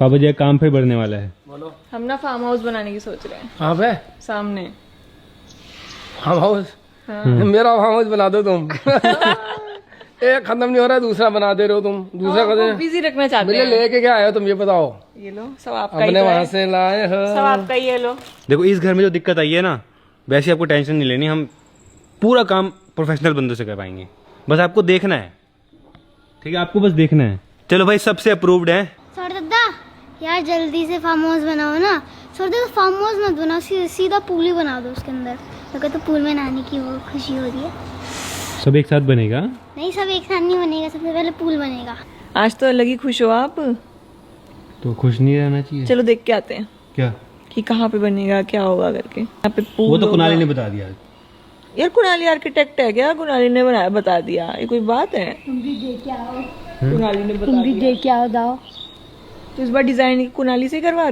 पापा जी काम फिर बढ़ने वाला है। बोलो। हम ना फार्म हाउस बनाने की सोच रहे हैं कहाँ पे? सामने। Farm house? हाँ। मेरा फार्म हाउस बना दो तुम। एक खत्म नहीं हो रहा, दूसरा बना दे रहे हो तुम। दूसरा कदम बिजी रखना चाहते मुझे हैं। लेके क्या आए हो तुम, ये बताओ। ये लो सब आपका ही अपने तो है। वहां से लाए हो। सब आपका ही है, लो। देखो इस घर में जो दिक्कत आई है ना, वैसे आपको टेंशन नहीं लेनी, हम पूरा काम प्रोफेशनल बंदों से करवाएंगे। बस आपको देखना है, ठीक है? आपको बस देखना है। चलो भाई, सबसे अप्रूव्ड है। सर दादा यार जल्दी से फार्म हाउस बनाओ ना। सर दादा फार्म हाउस मत बनाओ, सीधा पूल ही बना दो उसके अंदर। मेरे को तो पूल में नहाने की वो खुशी हो रही है। सब एक साथ बनेगा? नहीं सब एक साथ नहीं बनेगा, सबसे पहले पूल बनेगा। आज तो अलग ही खुश हो आप। तो खुश नहीं रहना चाहिए। चलो देख के आते हैं क्या? कि कहाँ पे बनेगा, क्या होगा करके। यहाँ पे वो पूल तो कुणाली होगा। ने बता दिया। यार कुणाली आर्किटेक्ट है क्या? कुणाली ने बनाया, बता दिया, ये कोई बात है? तुम भी देख के आओ, कुणाली ने बता तुम भी दिया। देख के आओ दाओ। तो इस बार डिजाइन कुणाली से ही करवा